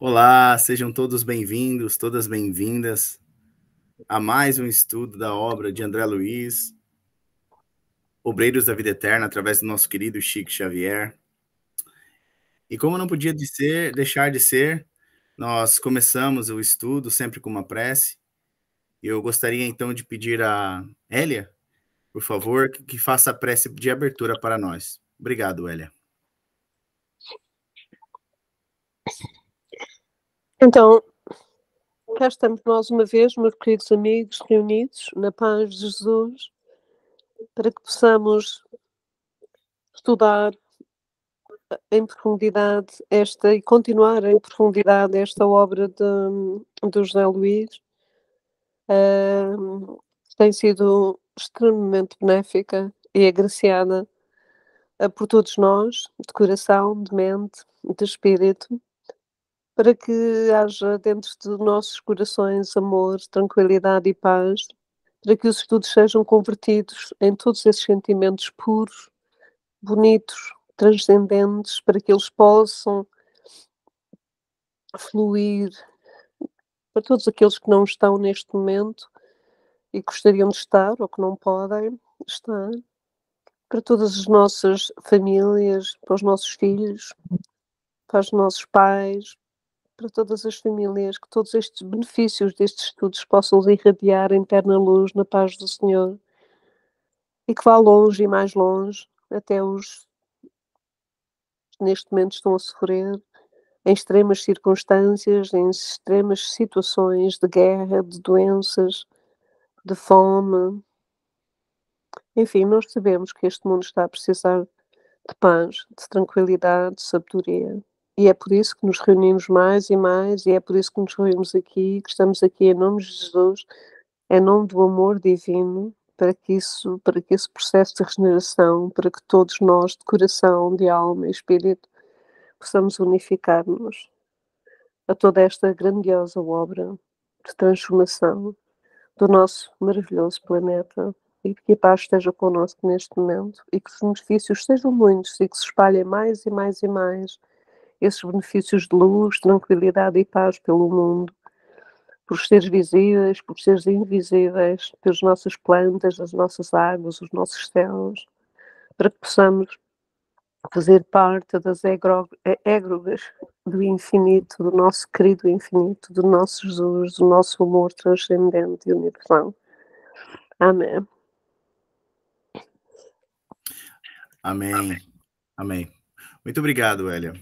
Olá, sejam todos bem-vindos, todas bem-vindas a mais um estudo da obra de André Luiz, Obreiros da Vida Eterna, através do nosso querido Chico Xavier. E como não podia deixar de ser, nós começamos o estudo sempre com uma prece. E eu gostaria então de pedir a Hélia, por favor, que faça a prece de abertura para nós. Obrigado, Hélia. Então, cá estamos nós uma vez, meus queridos amigos, reunidos na paz de Jesus, para que possamos estudar em profundidade e continuar em profundidade esta obra do José Luís. Tem sido extremamente benéfica e agraciada por todos nós, de coração, de mente, de espírito, para que haja dentro de nossos corações amor, tranquilidade e paz, para que os estudos sejam convertidos em todos esses sentimentos puros, bonitos, transcendentes, para que eles possam fluir para todos aqueles que não estão neste momento e gostariam de estar ou que não podem estar, para todas as nossas famílias, para os nossos filhos, para os nossos pais, para todas as famílias, que todos estes benefícios destes estudos possam irradiar em eterna luz na paz do Senhor e que vá longe e mais longe, até os que neste momento estão a sofrer em extremas circunstâncias, em extremas situações de guerra, de doenças, de fome. Enfim, nós sabemos que este mundo está a precisar de paz, de tranquilidade, de sabedoria. E é por isso que nos reunimos mais e mais, e é por isso que nos reunimos aqui, que estamos aqui em nome de Jesus, em nome do amor divino, para que esse processo de regeneração, para que todos nós, de coração, de alma e espírito, possamos unificar-nos a toda esta grandiosa obra de transformação do nosso maravilhoso planeta, e que a paz esteja connosco neste momento e que os benefícios sejam muitos e que se espalhem mais e mais e mais esses benefícios de luz, tranquilidade e paz pelo mundo, por seres visíveis, por seres invisíveis, pelas nossas plantas, as nossas águas, os nossos céus, para que possamos fazer parte das égregas do infinito, do nosso querido infinito, do nosso Jesus, do nosso amor transcendente e universal. Amém. Amém. Amém. Muito obrigado, Hélia.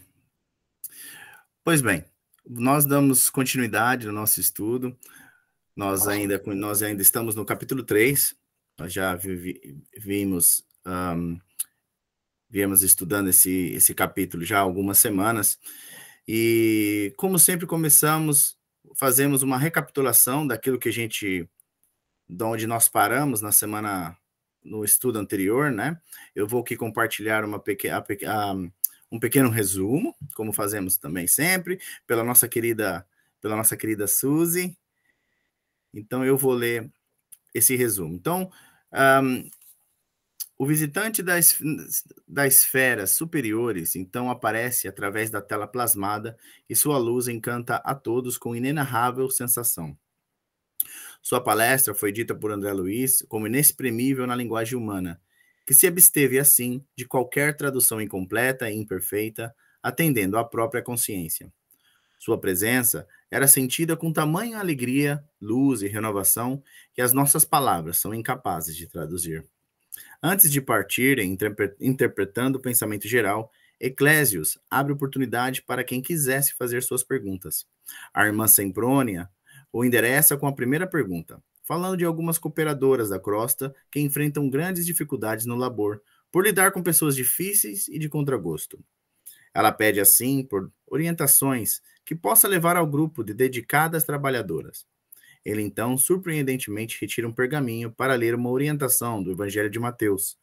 Pois bem, nós damos continuidade no nosso estudo. Nós ainda estamos no capítulo 3. Nós já viemos estudando esse capítulo já há algumas semanas. E, como sempre fazemos uma recapitulação daquilo que de onde nós paramos no estudo anterior, né? Eu vou aqui compartilhar um pequeno resumo, como fazemos também sempre, pela nossa querida Suzy. Então, eu vou ler esse resumo. Então, o visitante das esferas superiores, então, aparece através da tela plasmada e sua luz encanta a todos com inenarrável sensação. Sua palestra foi dita por André Luiz como inexprimível na linguagem humana, que se absteve, assim, de qualquer tradução incompleta e imperfeita, atendendo à própria consciência. Sua presença era sentida com tamanha alegria, luz e renovação que as nossas palavras são incapazes de traduzir. Antes de partirem, interpretando o pensamento geral, Eclésios abre oportunidade para quem quisesse fazer suas perguntas. A irmã Semprônia o endereça com a primeira pergunta, falando de algumas cooperadoras da crosta que enfrentam grandes dificuldades no labor, por lidar com pessoas difíceis e de contragosto. Ela pede, assim, por orientações que possa levar ao grupo de dedicadas trabalhadoras. Ele, então, surpreendentemente, retira um pergaminho para ler uma orientação do Evangelho de Mateus.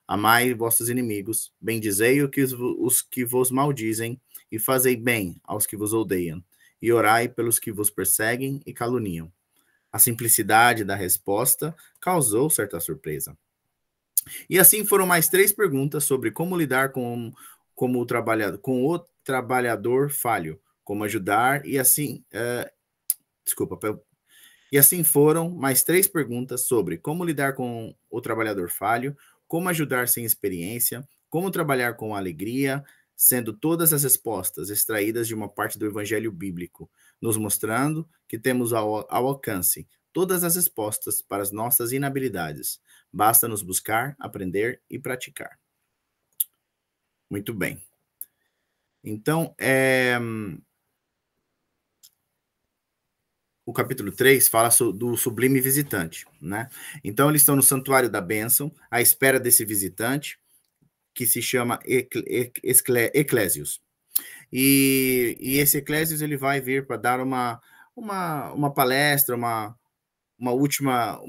Amai vossos inimigos, bendizei os que vos maldizem, e fazei bem aos que vos odeiam, e orai pelos que vos perseguem e caluniam. A simplicidade da resposta causou certa surpresa. E assim foram mais 3 perguntas sobre como lidar com o trabalhador falho, como ajudar, e assim, e assim foram mais 3 perguntas sobre como lidar com o trabalhador falho, como ajudar sem experiência, como trabalhar com alegria, sendo todas as respostas extraídas de uma parte do evangelho bíblico, nos mostrando que temos ao alcance todas as respostas para as nossas inabilidades. Basta nos buscar, aprender e praticar. Muito bem. Então, o capítulo 3 fala do sublime visitante, né? Então, eles estão no santuário da bênção, à espera desse visitante, que se chama Eclésios. E esse Eclésios, ele vai vir para dar uma palestra, uma última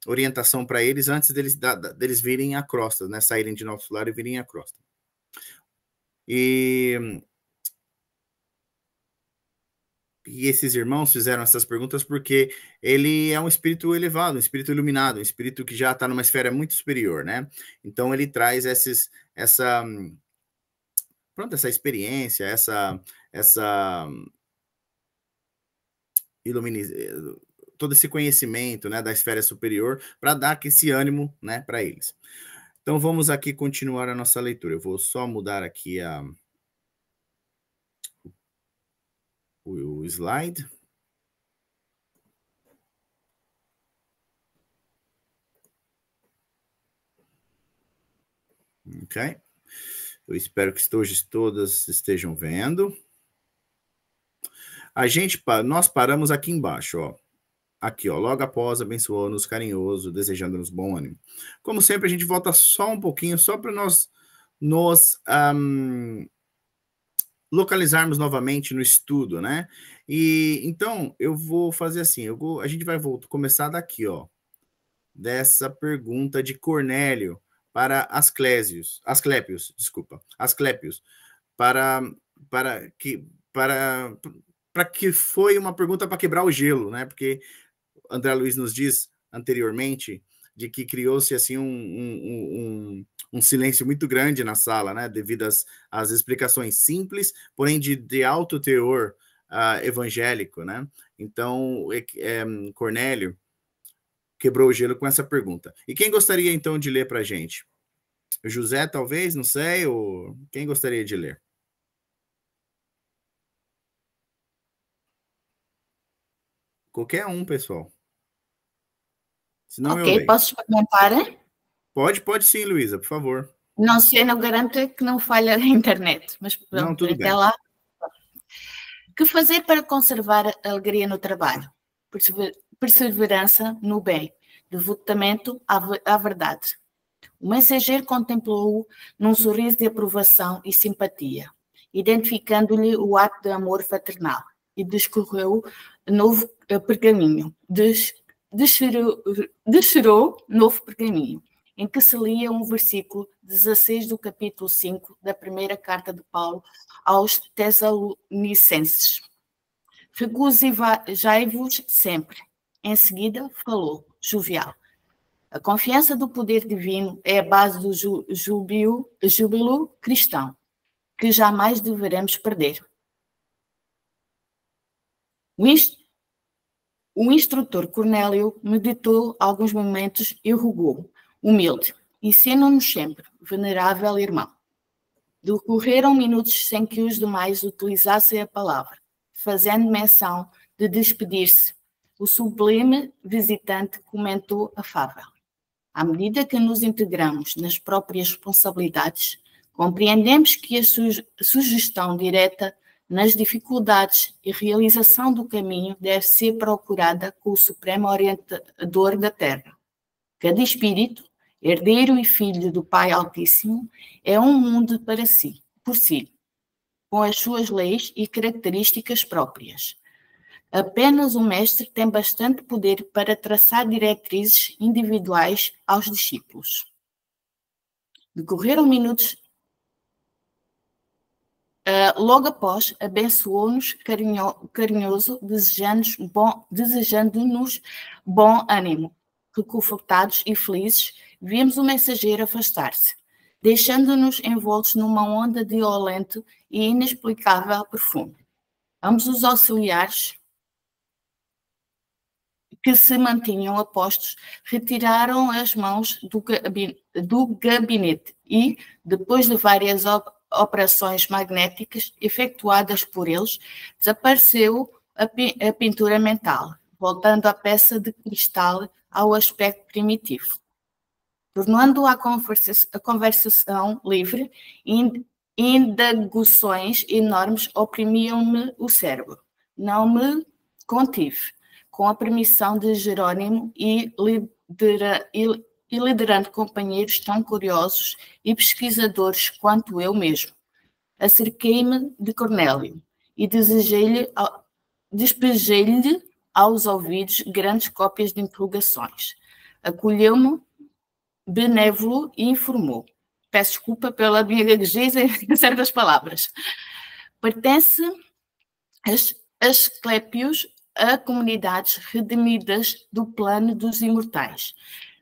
orientação para eles, antes deles virem a crosta, né? Saírem de nosso lar e virem a crosta. E esses irmãos fizeram essas perguntas porque ele é um espírito elevado, um espírito iluminado, um espírito que já está numa esfera muito superior, né? Então ele traz essa experiência, todo esse conhecimento, né, da esfera superior, para dar esse ânimo, né, para eles. Então vamos aqui continuar a nossa leitura. Eu vou só mudar aqui o slide. Ok? Eu espero que todas estejam vendo. Nós paramos aqui embaixo, ó. Aqui, ó, logo após, abençoou-nos, carinhoso, desejando-nos bom ânimo. Como sempre, a gente volta só um pouquinho, só para nós localizarmos novamente no estudo, né? E então eu vou fazer assim, a gente vai começar daqui, ó, dessa pergunta de Cornélio para Asclépios, para que foi uma pergunta para quebrar o gelo, né? Porque André Luiz nos diz anteriormente de que criou-se assim um silêncio muito grande na sala, né, devido às explicações simples, porém de alto teor evangélico, né? Então, Cornélio quebrou o gelo com essa pergunta. E quem gostaria, então, de ler para a gente? O José, talvez, não sei, ou quem gostaria de ler? Qualquer um, pessoal. Senão eu leio. Posso experimentar? Pode sim, Luísa, por favor. Não sei, não garanto que não falha a internet, mas pronto, não, tudo até bem. lá. Que fazer para conservar a alegria no trabalho? Perseverança no bem, devotamento à verdade. O mensageiro contemplou-o num sorriso de aprovação e simpatia, identificando-lhe o ato de amor fraternal, e descorreu novo pergaminho, descerrou novo pergaminho, em que se lia um versículo 16 do capítulo 5 da primeira carta de Paulo aos Tessalonicenses. Regozijai-vos sempre. Em seguida, falou, jovial. A confiança do poder divino é a base do júbilo cristão, que jamais deveremos perder. O instrutor Cornélio meditou alguns momentos e rogou, humilde, ensina-nos sempre, venerável irmão. Decorreram minutos sem que os demais utilizassem a palavra, fazendo menção de despedir-se. O sublime visitante comentou afável. À medida que nos integramos nas próprias responsabilidades, compreendemos que a sugestão direta nas dificuldades e realização do caminho deve ser procurada com o Supremo Orientador da Terra. Cada espírito, herdeiro e filho do Pai Altíssimo, é um mundo por si, com as suas leis e características próprias. Apenas o mestre tem bastante poder para traçar diretrizes individuais aos discípulos. Decorreram minutos. Logo após, abençoou-nos carinhoso, desejando-nos bom ânimo. Reconfortados e felizes, vimos o mensageiro afastar-se. deixando-nos envoltos numa onda de violento e inexplicável perfume. Ambos os auxiliares que se mantinham a postos retiraram as mãos do gabinete e, depois de várias operações magnéticas efetuadas por eles, desapareceu a pintura mental, voltando a peça de cristal ao aspecto primitivo. Tornando a conversação livre, indagações enormes oprimiam-me o cérebro. Não me contive. Com a permissão de Jerónimo e liderando companheiros tão curiosos e pesquisadores quanto eu mesmo, acerquei-me de Cornélio e despejei-lhe aos ouvidos grandes cópias de interrogações. Acolheu-me benévolo e informou. Peço desculpa pela minha gaguejeza em certas palavras. Pertence Asclépios a comunidades redimidas do plano dos imortais,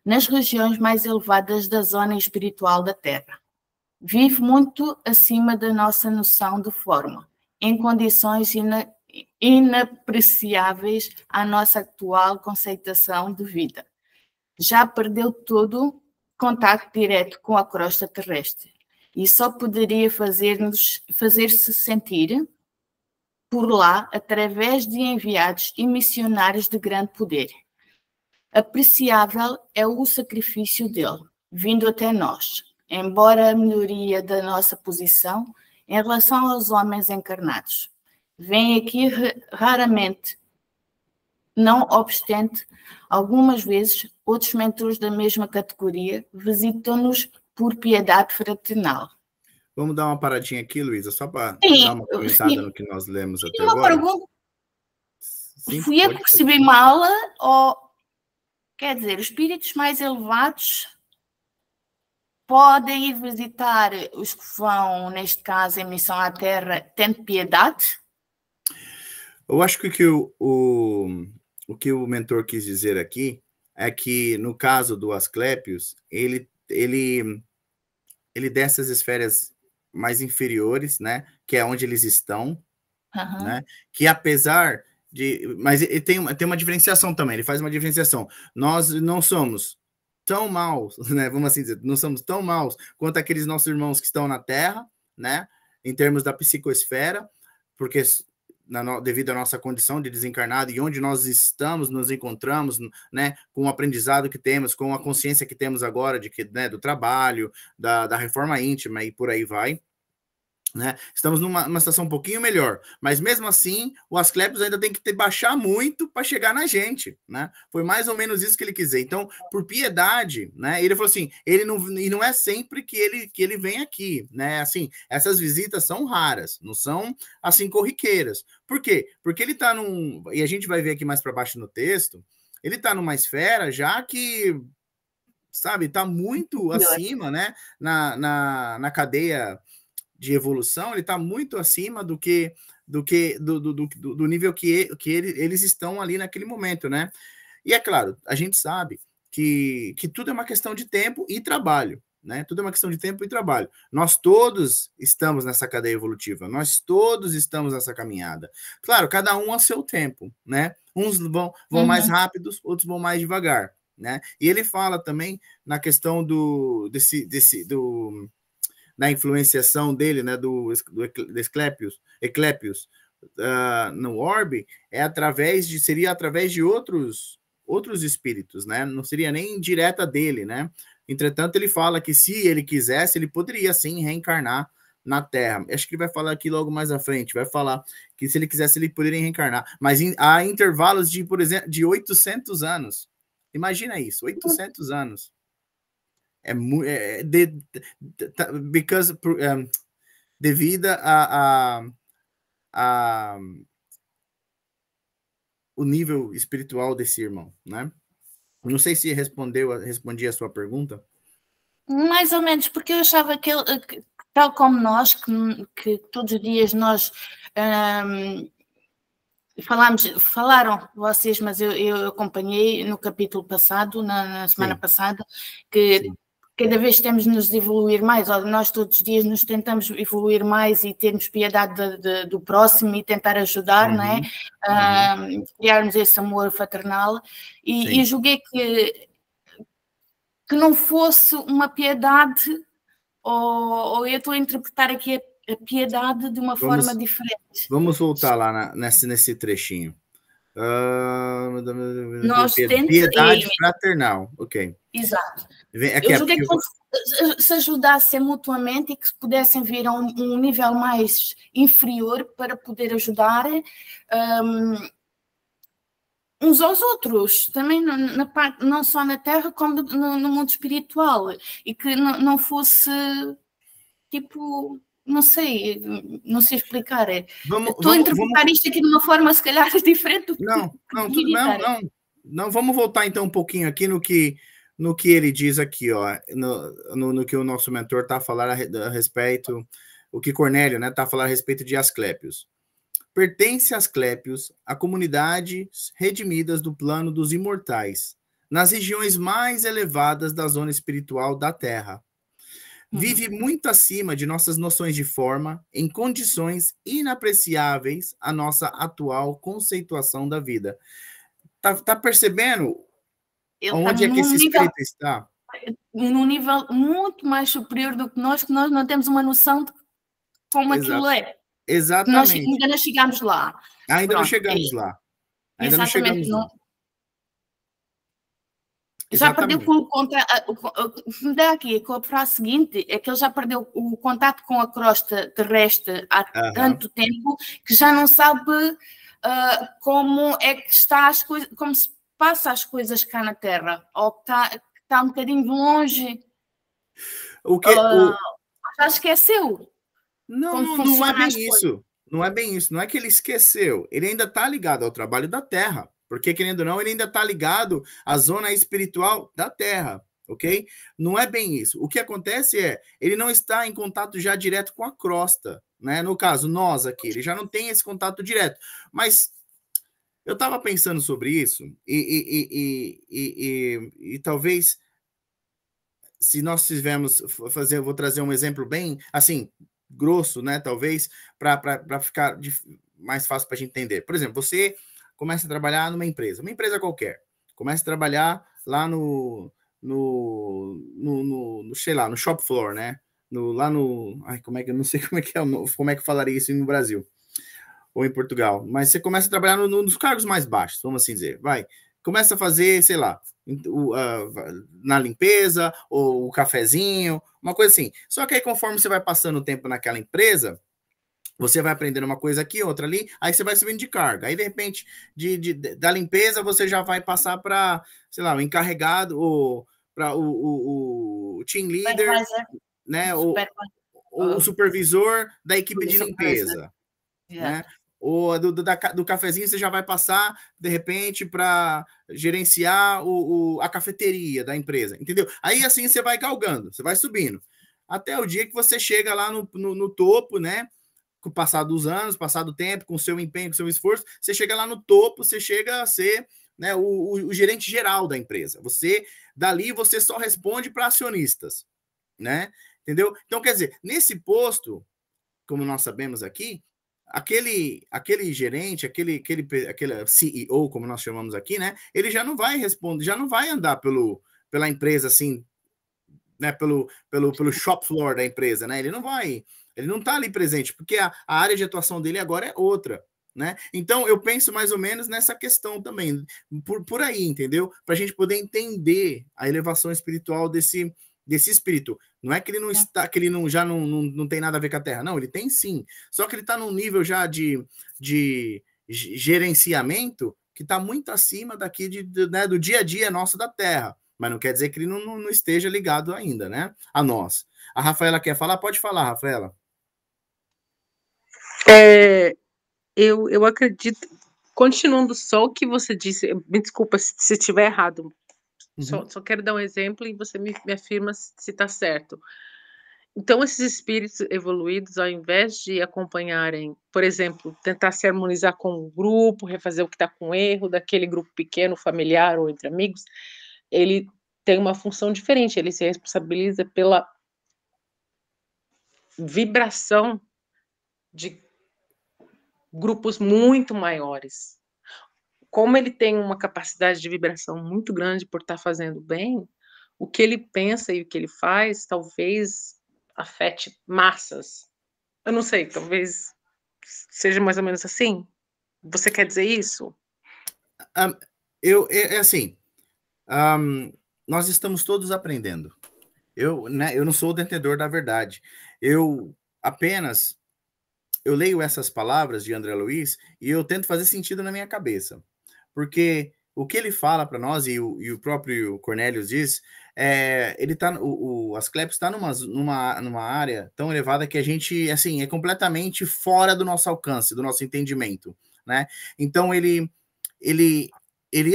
nas regiões mais elevadas da zona espiritual da Terra. Vive muito acima da nossa noção de forma, em condições inapreciáveis à nossa atual conceituação de vida. Já perdeu todo contato direto com a crosta terrestre e só poderia fazer-se sentir por lá através de enviados e missionários de grande poder. Apreciável é o sacrifício dele, vindo até nós, embora a melhoria da nossa posição em relação aos homens encarnados. Vem aqui raramente, não obstante, algumas vezes outros mentores da mesma categoria visitam-nos por piedade fraternal. Vamos dar uma paradinha aqui, Luísa, só para dar uma comentada no que nós lemos até uma agora. Pergunta. Sim, fui eu que percebi mal, ou quer dizer, os espíritos mais elevados podem ir visitar os que vão, neste caso, em missão à Terra, tendo piedade? Eu acho que o que o mentor quis dizer aqui é que, no caso do Asclépios, ele desce as esferas mais inferiores, né, que é onde eles estão, né, que apesar de... Mas ele tem uma diferenciação também, ele faz uma diferenciação. Nós não somos tão maus, né, vamos assim dizer, não somos tão maus quanto aqueles nossos irmãos que estão na Terra, né, em termos da psicosfera, porque devido à nossa condição de desencarnado e onde nós estamos, nos encontramos, né, com o aprendizado que temos, com a consciência que temos agora né, do trabalho, da reforma íntima e por aí vai, né? Estamos numa situação um pouquinho melhor, mas mesmo assim o Asclépios ainda tem que baixar muito para chegar na gente, né? Foi mais ou menos isso que ele quis dizer. Então, por piedade, né? Ele falou assim, e não é sempre que ele vem aqui, né? Assim, essas visitas são raras, não são assim corriqueiras. Por quê? Porque ele está e a gente vai ver aqui mais para baixo no texto, ele está numa esfera já que, sabe, está muito acima, né? Na cadeia de evolução, ele está muito acima do nível que eles estão ali naquele momento, né? E é claro, a gente sabe que tudo é uma questão de tempo e trabalho, né? Tudo é uma questão de tempo e trabalho. Nós todos estamos nessa cadeia evolutiva, nós todos estamos nessa caminhada. Claro, cada um a seu tempo, né? Uns vão mais rápidos, outros vão mais devagar, né? E ele fala também na questão da influenciação dele, né, do Eclépios no orbe, seria através de outros espíritos, né? Não seria nem direta dele, né? Entretanto, ele fala que se ele quisesse, ele poderia sim reencarnar na Terra. Acho que ele vai falar aqui logo mais à frente, vai falar que se ele quisesse, ele poderia reencarnar, mas há intervalos de, por exemplo, de 800 anos. Imagina isso, 800 anos. Devido o nível espiritual desse irmão, né? Não sei se respondi a sua pergunta. Mais ou menos, porque eu achava que tal como nós, que todos os dias nós falaram vocês, mas eu acompanhei no capítulo passado, na semana passada, que cada vez temos de nos evoluir mais, ou nós todos os dias nos tentamos evoluir mais e termos piedade do próximo e tentar ajudar, não é? Criarmos esse amor fraternal. E julguei que não fosse uma piedade, ou eu estou a interpretar aqui a piedade de uma forma diferente. Vamos voltar lá nesse trechinho. Piedade fraternal, ok. Exato. Eu julguei que se ajudassem mutuamente e que pudessem vir a um nível mais inferior para poder ajudar uns aos outros, também na parte, não só na Terra, como no mundo espiritual, e que não fosse tipo... Não sei explicar. Estou a interpretar isto aqui de uma forma, se calhar, diferente. Não, vamos voltar então um pouquinho aqui no que ele diz aqui, ó, no que o nosso mentor está a falar a respeito, o que Cornélio, né, está a falar a respeito de Asclépios. Pertence a Asclépios a comunidades redimidas do plano dos imortais, nas regiões mais elevadas da zona espiritual da Terra. Vive muito acima de nossas noções de forma, em condições inapreciáveis à nossa atual conceituação da vida. Tá percebendo onde é que esse espírito está? Num nível muito mais superior do que nós não temos uma noção de como aquilo é. Exatamente. Ainda não chegamos lá. Ainda não chegamos lá. Ainda não chegamos lá. Já perdeu com o contato. Me dá aqui com a frase seguinte: é que ele já perdeu o contato com a crosta terrestre há tanto tempo que já não sabe como é que está as coisas, como se passa as coisas cá na Terra, ou que está um bocadinho longe. Já esqueceu. Não é bem isso. Não é bem isso. Não é que ele esqueceu. Ele ainda está ligado ao trabalho da Terra. Porque, querendo ou não, ele ainda está ligado à zona espiritual da Terra, ok? Não é bem isso. O que acontece é, ele não está em contato já direto com a crosta, né? No caso, nós aqui, ele já não tem esse contato direto. Mas eu estava pensando sobre isso e talvez, se nós tivermos fazer, vou trazer um exemplo bem, assim, grosso, né? Talvez, para ficar mais fácil para a gente entender. Por exemplo, você começa a trabalhar numa empresa qualquer, começa a trabalhar lá no sei lá, no shop floor, né? Eu não sei como é que falaria isso no Brasil ou em Portugal, mas você começa a trabalhar nos cargos mais baixos, vamos assim dizer, começa a fazer, sei lá, na limpeza ou o cafezinho, uma coisa assim. Só que aí, conforme você vai passando o tempo naquela empresa, você vai aprendendo uma coisa aqui, outra ali, aí você vai subindo de carga. Aí, de repente, da limpeza, você já vai passar para, sei lá, o encarregado, ou para o team leader, né? O supervisor da equipe de limpeza. Né? Ou do cafezinho, você já vai passar, de repente, para gerenciar a cafeteria da empresa. Entendeu? Aí, assim, você vai galgando, você vai subindo. Até o dia que você chega lá no topo, né? Com o passar dos anos, passar do tempo, com o seu empenho, com o seu esforço, você chega lá no topo, você chega a ser, né, o gerente geral da empresa. Dali, você só responde para acionistas, né? Entendeu? Então, quer dizer, nesse posto, como nós sabemos aqui, aquele gerente, aquele CEO, como nós chamamos aqui, né? Ele já não vai responder, já não vai andar pela empresa assim, né? Pelo shop floor da empresa, né? Ele não está ali presente, porque a área de atuação dele agora é outra, né? Então, eu penso mais ou menos nessa questão também, por aí, entendeu? Para a gente poder entender a elevação espiritual desse espírito. Não é que ele não está, que ele já não tem nada a ver com a Terra, não, ele tem sim. Só que ele está num nível já de gerenciamento que está muito acima daqui né, do dia a dia nosso da Terra. Mas não quer dizer que ele não esteja ligado ainda, né? A nós. A Rafaela quer falar? Pode falar, Rafaela. Eu acredito, continuando só o que você disse, me desculpa se estiver errado, só quero dar um exemplo e você me afirma se está certo. Então, esses espíritos evoluídos, ao invés de acompanharem, por exemplo, tentar se harmonizar com o grupo, refazer o que está com erro daquele grupo pequeno, familiar ou entre amigos, ele tem uma função diferente, ele se responsabiliza pela vibração de grupos muito maiores. Como ele tem uma capacidade de vibração muito grande por estar fazendo bem, o que ele pensa e o que ele faz talvez afete massas. Eu não sei, talvez seja mais ou menos assim. Você quer dizer isso? Assim, nós estamos todos aprendendo. Eu não sou o detentor da verdade. Eu leio essas palavras de André Luiz e eu tento fazer sentido na minha cabeça. Porque o que ele fala para nós, e o próprio Cornelius diz, ele tá, o Asclepius está numa área tão elevada que a gente, assim, é completamente fora do nosso alcance, do nosso entendimento, né? Então, ele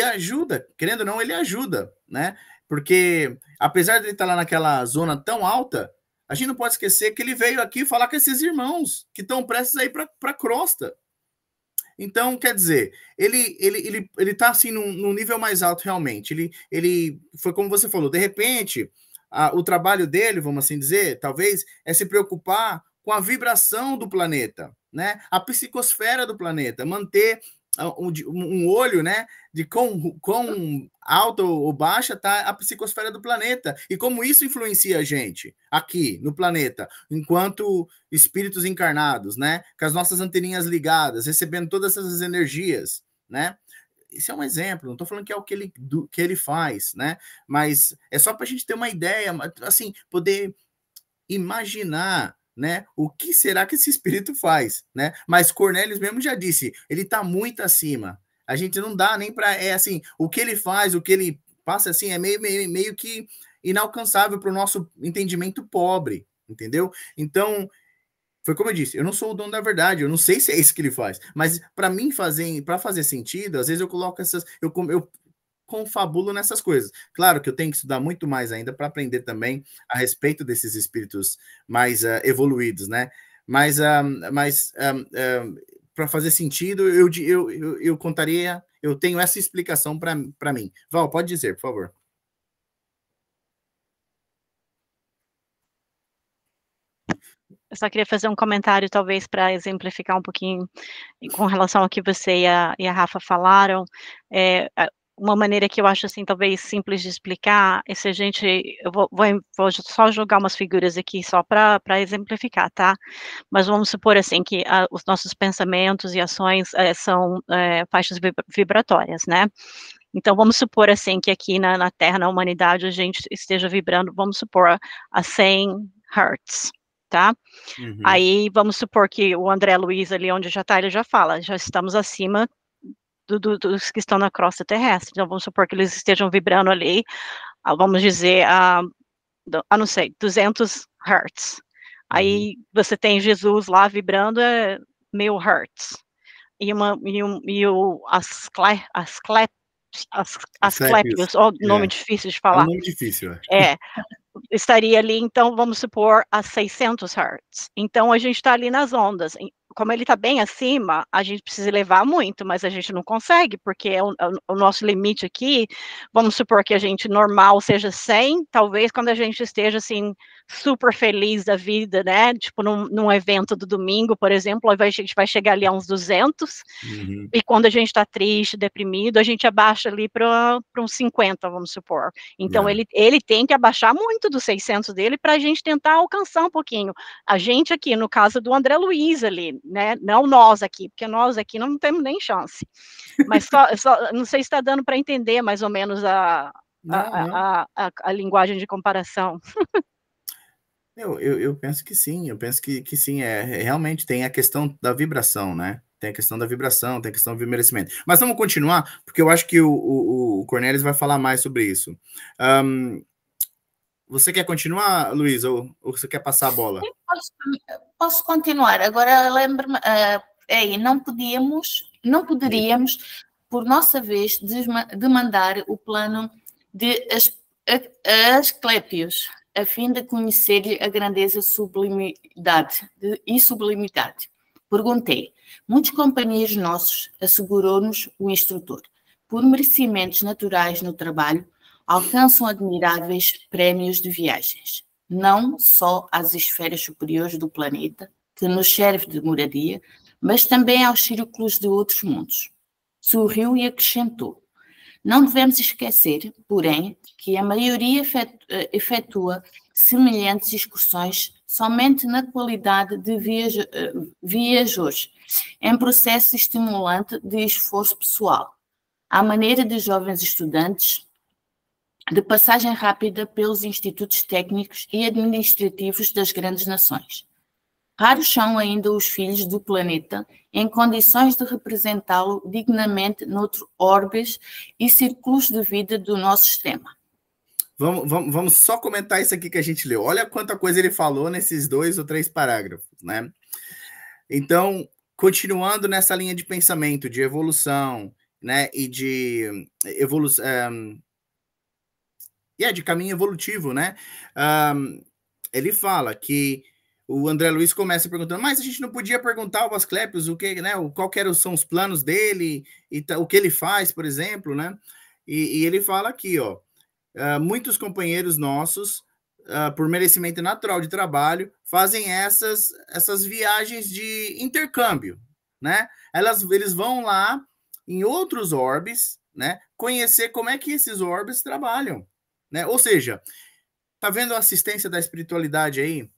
ajuda, querendo ou não, ele ajuda, né? Porque, apesar de ele estar lá naquela zona tão alta, a gente não pode esquecer que ele veio aqui falar com esses irmãos que estão prestes a ir para a crosta. Então, quer dizer, ele tá assim num nível mais alto realmente. Ele foi como você falou, de repente, o trabalho dele, vamos assim dizer, talvez é se preocupar com a vibração do planeta, né? A psicosfera do planeta, manter um olho, né, de quão alta ou baixa está a psicosfera do planeta e como isso influencia a gente aqui no planeta, enquanto espíritos encarnados, né, com as nossas anteninhas ligadas, recebendo todas essas energias, né? Esse é um exemplo, não estou falando que é o que ele faz, né? Mas é só para a gente ter uma ideia, assim, poder imaginar, né, o que será que esse espírito faz, né? Mas Cornelius mesmo já disse, ele está muito acima. A gente não dá nem para, assim, o que ele faz, o que ele passa, assim, é meio que inalcançável para o nosso entendimento pobre, entendeu? Então, foi como eu disse, eu não sou o dono da verdade, eu não sei se é isso que ele faz, mas para mim para fazer sentido, às vezes eu coloco eu confabulo nessas coisas. Claro que eu tenho que estudar muito mais ainda para aprender também a respeito desses espíritos mais evoluídos, né? Mas para fazer sentido, eu contaria, eu tenho essa explicação para mim. Val, pode dizer, por favor. Eu só queria fazer um comentário, talvez, para exemplificar um pouquinho com relação ao que você e a Rafa falaram. Uma maneira que eu acho, assim, talvez simples de explicar, é se a gente, eu vou só jogar umas figuras aqui só para exemplificar, tá? Mas vamos supor, assim, que os nossos pensamentos e ações são faixas vibratórias, né? Então, vamos supor, assim, que aqui na Terra, na humanidade, a gente esteja vibrando, vamos supor, a 100 Hz, tá? Uhum. Aí, vamos supor que o André Luiz, ali onde já está, ele já fala, já estamos acima dos que estão na crosta terrestre. Então, vamos supor que eles estejam vibrando ali, vamos dizer, não sei, 200 Hz. Aí, você tem Jesus lá vibrando 1000 Hz. E o Asclepius, nome difícil de falar. É um nome difícil, Estaria ali, então, vamos supor, a 600 Hz. Então, a gente está ali nas ondas. Como ele está bem acima, a gente precisa elevar muito, mas a gente não consegue, porque o nosso limite aqui, vamos supor que a gente normal seja 100, talvez quando a gente esteja, assim, super feliz da vida, né, tipo num evento do domingo, por exemplo, a gente vai chegar ali a uns 200, e quando a gente está triste, deprimido, a gente abaixa ali para uns 50, vamos supor. Então, ele tem que abaixar muito dos 600 dele para a gente tentar alcançar um pouquinho. A gente aqui, no caso do André Luiz ali, né, não nós aqui, porque nós aqui não temos nem chance. Mas não sei se está dando para entender mais ou menos a linguagem de comparação. Eu penso que sim, que sim, realmente tem a questão da vibração, né? Tem a questão da vibração, tem a questão do merecimento. Mas vamos continuar, porque eu acho que o Cornelius vai falar mais sobre isso. Você quer continuar, Luiz, ou você quer passar a bola? Sim, posso continuar. Agora lembro-me, não poderíamos, por nossa vez, demandar o plano de Asclepius, a fim de conhecer-lhe a grandeza e sublimidade. Perguntei. Muitos companheiros nossos, assegurou-nos o instrutor, por merecimentos naturais no trabalho, alcançam admiráveis prémios de viagens, não só às esferas superiores do planeta, que nos serve de moradia, mas também aos círculos de outros mundos. Sorriu e acrescentou: não devemos esquecer, porém, que a maioria efetua semelhantes excursões somente na qualidade de viajores, em processo estimulante de esforço pessoal, à maneira de jovens estudantes de passagem rápida pelos institutos técnicos e administrativos das grandes nações. Raros são ainda os filhos do planeta em condições de representá-lo dignamente noutros orbes e círculos de vida do nosso sistema. Vamos só comentar isso aqui que a gente leu. Olha quanta coisa ele falou nesses 2 ou 3 parágrafos, né? Então, continuando nessa linha de pensamento, de evolução, né? E de evolução, de caminho evolutivo, né? Ele fala que o André Luiz começa perguntando, mas a gente não podia perguntar ao Asclepios o que, né? Qual que são os planos dele e o que ele faz, por exemplo, né? E ele fala aqui, ó. Muitos companheiros nossos, por merecimento natural de trabalho, fazem essas viagens de intercâmbio, né? Eles vão lá em outros orbes, né? Conhecer como é que esses orbes trabalham, né? Ou seja, tá vendo a assistência da espiritualidade aí,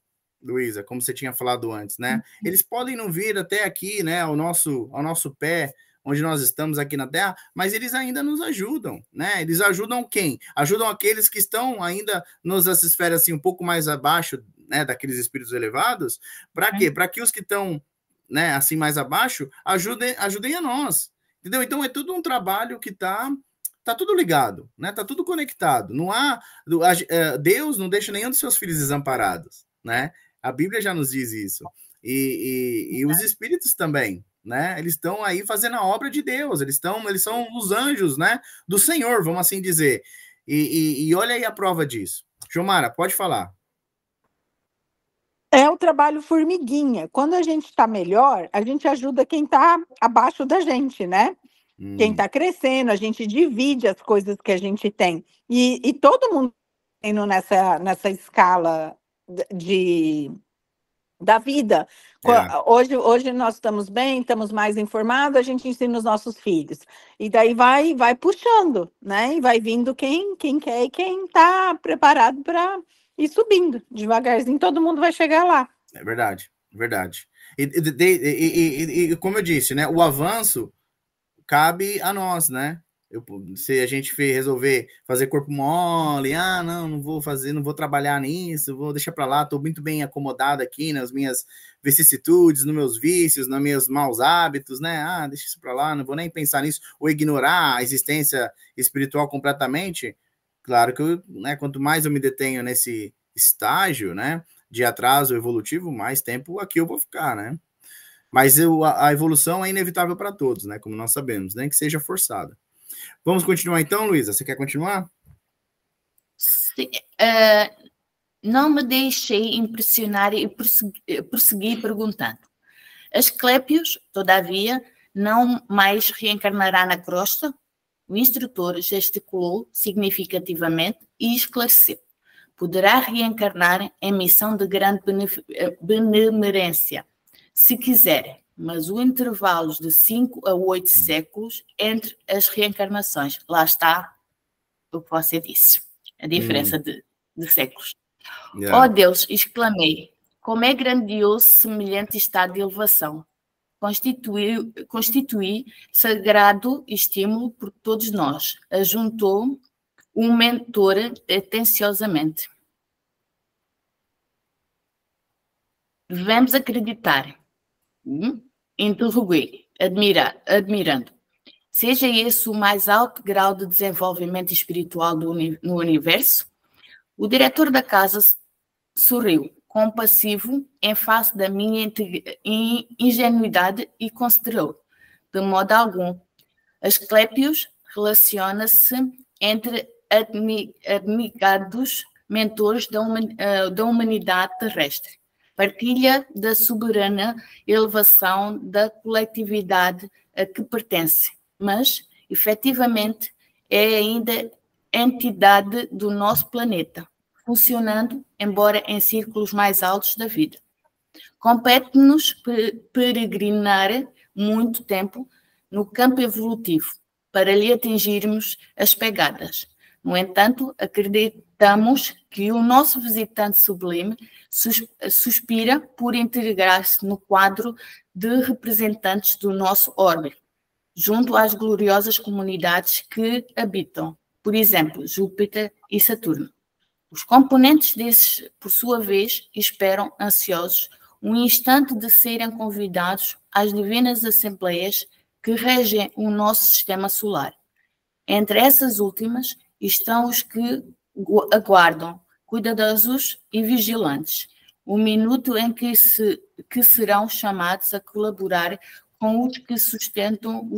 Luísa, como você tinha falado antes, né? Eles podem não vir até aqui, né? Ao nosso pé, onde nós estamos aqui na Terra, mas eles ainda nos ajudam, né? Eles ajudam quem? Ajudam aqueles que estão ainda nas esferas assim, um pouco mais abaixo, né, daqueles espíritos elevados. Para quê? Para que os que estão, né, assim mais abaixo ajudem a nós, entendeu? Então é tudo um trabalho que tá tudo ligado, né? Tá tudo conectado. Não há Deus não deixa nenhum dos seus filhos desamparados, né? A Bíblia já nos diz isso. E os espíritos também, né? Eles estão aí fazendo a obra de Deus, eles são os anjos, né? Do Senhor, vamos assim dizer. E olha aí a prova disso. Jomara, pode falar. É o trabalho formiguinha. Quando a gente está melhor, a gente ajuda quem está abaixo da gente, né? Quem está crescendo, a gente divide as coisas que a gente tem. E todo mundo indo nessa escala da vida. Hoje nós estamos bem, estamos mais informados, a gente ensina os nossos filhos. E daí vai puxando, né? E vai vindo quem quer e quem está preparado para ir subindo. Devagarzinho, todo mundo vai chegar lá. É verdade, verdade. E como eu disse, né? O avanço cabe a nós, né? Se a gente resolver fazer corpo mole, não vou fazer, não vou trabalhar nisso, vou deixar para lá, estou muito bem acomodado aqui nas minhas vicissitudes, nos meus vícios, nos meus maus hábitos, né? Deixa isso para lá, não vou nem pensar nisso, ou ignorar a existência espiritual completamente. Claro que né, quanto mais eu me detenho nesse estágio, né, de atraso evolutivo, mais tempo aqui eu vou ficar, né? Mas a evolução é inevitável para todos, né? Como nós sabemos, nem que seja forçada. Vamos continuar então, Luísa? Você quer continuar? Sim, não me deixei impressionar e prossegui perguntando. Asclepios, todavia, não mais reencarnará na crosta? O instrutor gesticulou significativamente e esclareceu. Poderá reencarnar em missão de grande benemerência, se quiser, mas o intervalo de 5 a 8 séculos entre as reencarnações. Lá está o que você disse, a diferença de séculos. Oh Deus, exclamei, como é grandioso semelhante estado de elevação. Constitui sagrado estímulo por todos nós, ajuntou um mentor atenciosamente. Devemos acreditar. Interroguei, admirando. Seja esse o mais alto grau de desenvolvimento espiritual no universo? O diretor da casa sorriu, compassivo, em face da minha ingenuidade e considerou, de modo algum, Asclepios relaciona-se entre admirados mentores da humanidade terrestre. Partilha da soberana elevação da coletividade a que pertence, mas, efetivamente, é ainda entidade do nosso planeta, funcionando, embora em círculos mais altos da vida. Compete-nos peregrinar muito tempo no campo evolutivo para lhe atingirmos as pegadas. No entanto, acreditamos que o nosso visitante sublime suspira por integrar-se no quadro de representantes do nosso orbe, junto às gloriosas comunidades que habitam, por exemplo, Júpiter e Saturno. Os componentes desses, por sua vez, esperam ansiosos um instante de serem convidados às divinas assembleias que regem o nosso sistema solar. Entre essas últimas estão os que aguardam, cuidadosos e vigilantes, o minuto em que serão chamados a colaborar com os que sustentam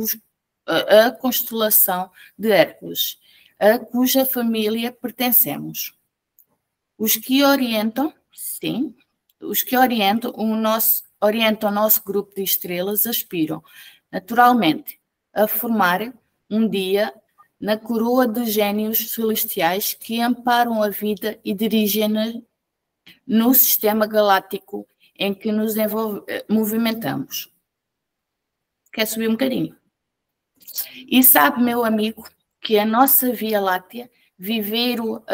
a constelação de Hércules, a cuja família pertencemos. Os que orientam, sim, os que orientam o nosso grupo de estrelas aspiram, naturalmente, a formar um dia na coroa de gênios celestiais que amparam a vida e dirigem-na no sistema galáctico em que nos movimentamos. Quer subir um bocadinho? E sabe, meu amigo, que a nossa Via Láctea, viveiro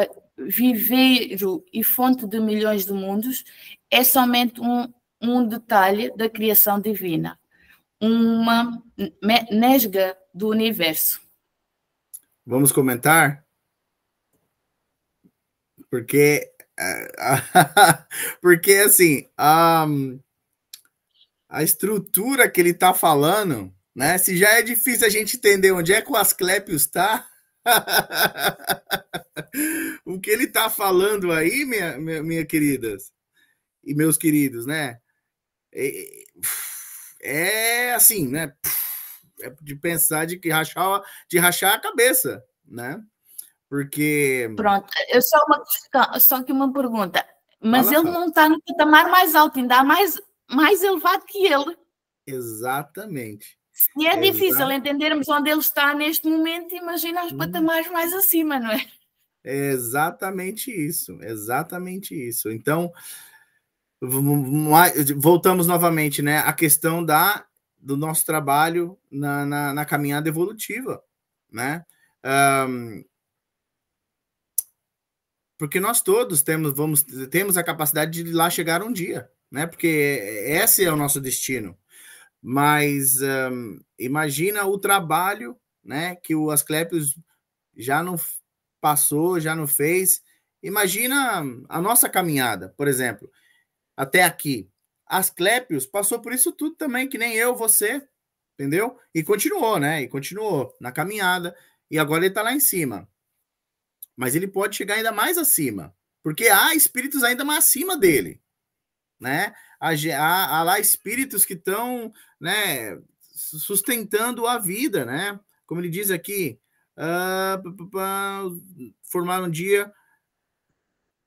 e fonte de milhões de mundos, é somente um detalhe da criação divina, uma nesga do universo. Vamos comentar? Porque assim, a estrutura que ele está falando, né? Se já é difícil a gente entender onde é que o Asclépios está, o que ele está falando aí, minha queridas e meus queridos, né? É assim, né? É de pensar de rachar a cabeça, né? Porque... Pronto, só que uma pergunta. Mas Fala, ele não está no patamar mais alto, ainda há mais elevado que ele. Exatamente. Se é difícil entendermos onde ele está neste momento, imagina os patamares mais acima, não é? É exatamente isso, exatamente isso. Então, voltamos novamente, né? A questão do nosso trabalho na caminhada evolutiva, né? Porque nós todos temos a capacidade de lá chegar um dia, né? Porque esse é o nosso destino. Mas imagina o trabalho, né, que o Asclépios já não passou, já não fez. Imagina a nossa caminhada, por exemplo, até aqui. Asclépios passou por isso tudo também, que nem eu, você, entendeu? E continuou, né? E continuou na caminhada. E agora ele está lá em cima. Mas ele pode chegar ainda mais acima, porque há espíritos ainda mais acima dele, né? Há lá espíritos que estão, né, sustentando a vida, né? Como ele diz aqui, formar um dia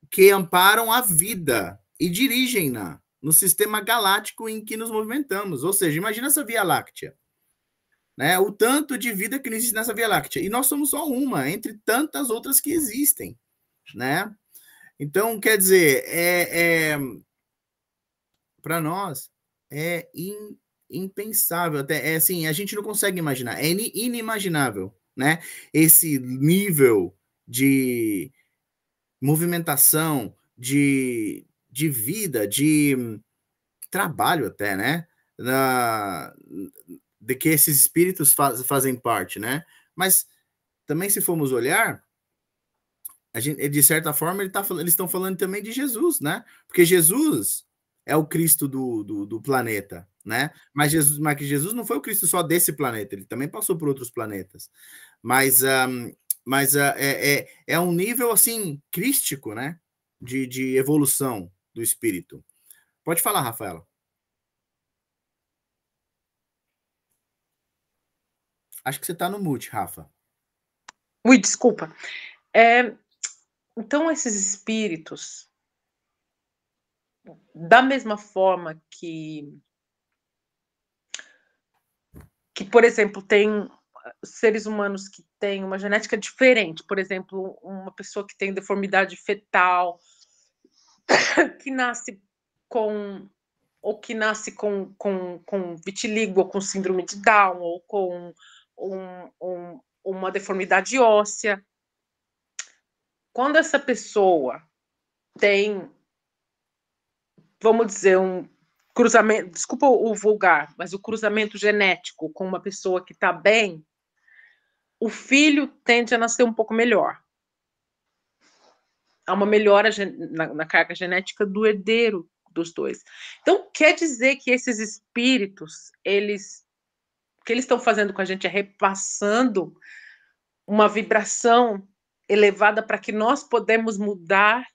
que amparam a vida e dirigem-na no sistema galáctico em que nos movimentamos. Ou seja, imagina essa Via Láctea, né? O tanto de vida que existe nessa Via Láctea. E nós somos só uma, entre tantas outras que existem, né? Então, quer dizer, para nós é impensável, até assim, a gente não consegue imaginar, é inimaginável, né? Esse nível de movimentação, de vida, de trabalho até, né? De que esses espíritos fazem parte, né? Mas também, se formos olhar, de certa forma, eles estão falando também de Jesus, né? Porque Jesus é o Cristo do planeta, né? Mas Jesus não foi o Cristo só desse planeta, ele também passou por outros planetas. Mas é um nível, assim, crístico, né? De evolução do espírito. Pode falar, Rafaela. Acho que você está no mute, Rafa. Ui, desculpa. Então, esses espíritos, da mesma forma que, por exemplo, tem seres humanos que têm uma genética diferente, por exemplo, uma pessoa que tem deformidade fetal, que nasce com ou que nasce com vitiligo, ou com síndrome de Down, ou com uma deformidade óssea. Quando essa pessoa tem, vamos dizer, um cruzamento, desculpa o vulgar, mas o cruzamento genético com uma pessoa que está bem, o filho tende a nascer um pouco melhor. Há uma melhora na carga genética do herdeiro dos dois. Então, quer dizer que esses espíritos, o que eles estão fazendo com a gente é repassando uma vibração elevada para que nós podemos mudar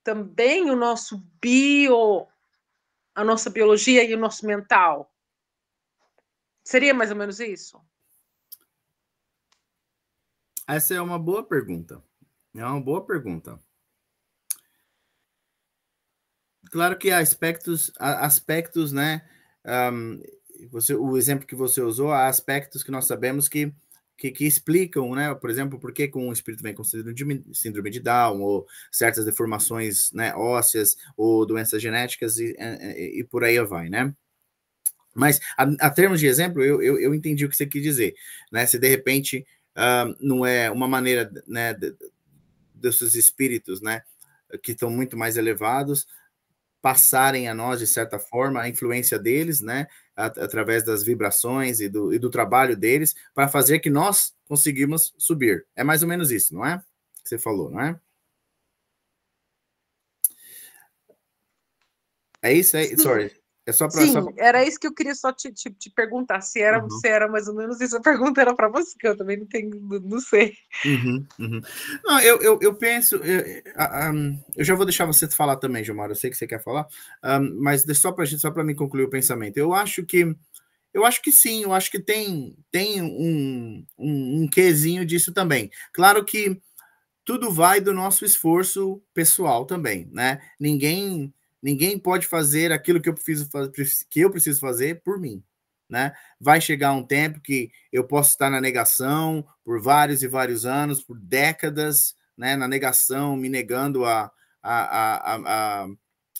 também o nosso a nossa biologia e o nosso mental. Seria mais ou menos isso? Essa é uma boa pergunta. É uma boa pergunta. Claro que há aspectos, né? O exemplo que você usou, há aspectos que nós sabemos que explicam, né? Por exemplo, por que um espírito vem com síndrome de Down, ou certas deformações, né, ósseas, ou doenças genéticas, e por aí vai, né? Mas, a termos de exemplo, eu entendi o que você quis dizer, né? Se de repente não é uma maneira, né, desses espíritos, né, que estão muito mais elevados, passarem a nós, de certa forma, a influência deles, né, através das vibrações e do trabalho deles, para fazer que nós conseguimos subir. É mais ou menos isso, não é? Que você falou, não é? É isso aí? Sorry. É só para. Sim, era isso que eu queria só te perguntar, se era mais ou menos isso. A pergunta era para você, que eu também não sei. Não, eu penso, eu já vou deixar você falar também, Gilmar, eu sei que você quer falar, mas só para mim concluir o pensamento. Eu acho que sim, eu acho que tem um quezinho disso também. Claro que tudo vai do nosso esforço pessoal também, né? Ninguém pode fazer aquilo que eu preciso fazer por mim, né? Vai chegar um tempo que eu posso estar na negação por vários e vários anos, por décadas, né? Na negação, me negando a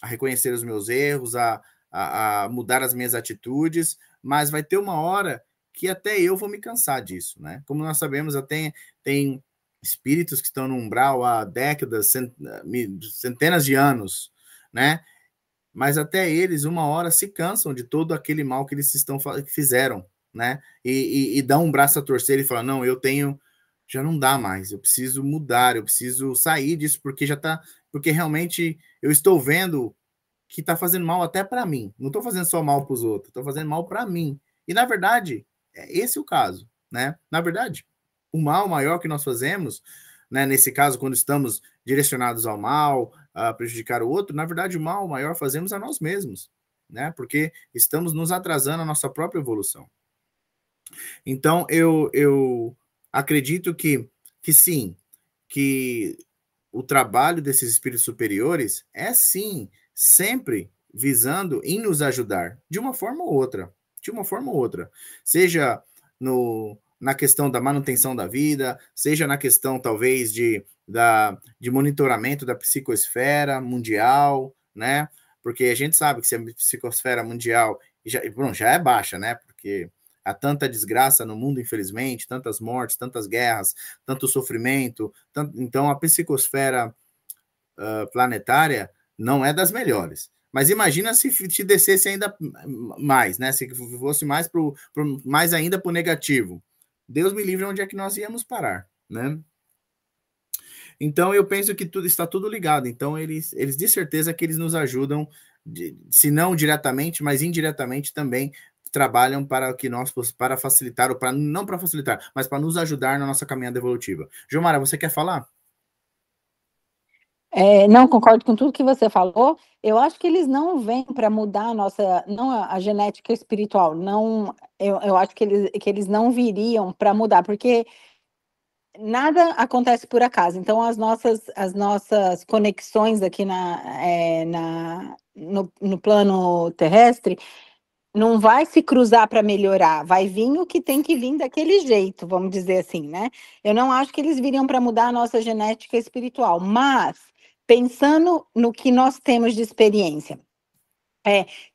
reconhecer os meus erros, a mudar as minhas atitudes, mas vai ter uma hora que até eu vou me cansar disso, né? Como nós sabemos, tem espíritos que estão no umbral há décadas, centenas de anos, né? Mas até eles, uma hora, se cansam de todo aquele mal que eles fizeram, né? E dão um braço a torcer e falam, não, já não dá mais, eu preciso mudar, eu preciso sair disso, porque realmente eu estou vendo que está fazendo mal até para mim. Não estou fazendo só mal para os outros, estou fazendo mal para mim. E, na verdade, esse é o caso, né? Na verdade, o mal maior que nós fazemos, né, nesse caso, quando estamos direcionados ao mal, a prejudicar o outro, na verdade, o mal maior fazemos a nós mesmos, né? Porque estamos nos atrasando a nossa própria evolução. Então, eu acredito que sim, que o trabalho desses espíritos superiores é, sim, sempre visando em nos ajudar, de uma forma ou outra, seja na questão da manutenção da vida, seja na questão, talvez, de monitoramento da psicosfera mundial, né? Porque a gente sabe que se a psicosfera mundial já é baixa, né? Porque há tanta desgraça no mundo, infelizmente, tantas mortes, tantas guerras, tanto sofrimento, então a psicosfera planetária não é das melhores. Mas imagina se te descesse ainda mais, né? Se fosse mais ainda para o negativo. Deus me livre, onde é que nós íamos parar, né? Então, eu penso que está tudo ligado. Então, eles de certeza que eles nos ajudam, se não diretamente, mas indiretamente também trabalham para facilitar, ou não para facilitar, mas para nos ajudar na nossa caminhada evolutiva. Gilmara, você quer falar? Não, concordo com tudo que você falou. Eu acho que eles não vêm para mudar a genética espiritual. Não, eu acho que eles não viriam para mudar, porque nada acontece por acaso. Então, as nossas conexões aqui no plano terrestre não vai se cruzar para melhorar, vai vir o que tem que vir daquele jeito, vamos dizer assim, né? Eu não acho que eles viriam para mudar a nossa genética espiritual, mas pensando no que nós temos de experiência,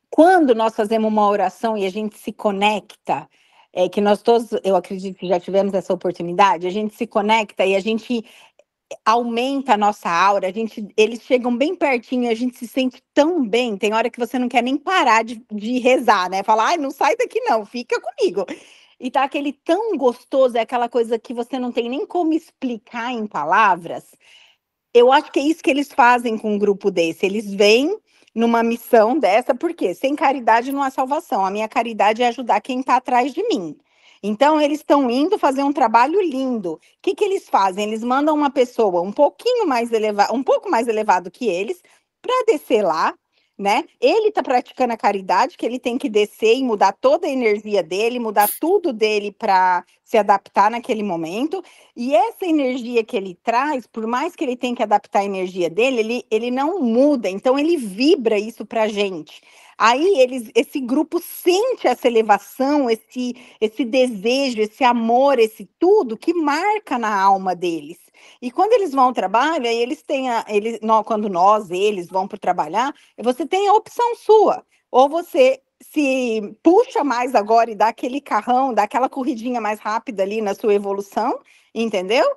quando nós fazemos uma oração e a gente se conecta, que nós todos, eu acredito que já tivemos essa oportunidade, a gente se conecta e a gente aumenta a nossa aura, eles chegam bem pertinho e a gente se sente tão bem, tem hora que você não quer nem parar de rezar, né? Falar, ai, não sai daqui não, fica comigo. E tá aquele tão gostoso, é aquela coisa que você não tem nem como explicar em palavras. Eu acho que é isso que eles fazem com um grupo desse, eles vêm numa missão dessa, porque sem caridade não há salvação, a minha caridade é ajudar quem está atrás de mim. Então, eles estão indo fazer um trabalho lindo. O que eles fazem? Eles mandam uma pessoa um pouco mais elevado que eles para descer lá, né? Ele está praticando a caridade, que ele tem que descer e mudar toda a energia dele, mudar tudo dele para se adaptar naquele momento. E essa energia que ele traz, por mais que ele tenha que adaptar a energia dele, ele não muda. Então, ele vibra isso para a gente. Aí esse grupo sente essa elevação, esse desejo, esse amor, esse tudo que marca na alma deles. E quando eles vão ao trabalho, aí quando eles vão para trabalhar, você tem a opção sua. Ou você se puxa mais agora e dá aquele carrão, dá aquela corridinha mais rápida ali na sua evolução, entendeu?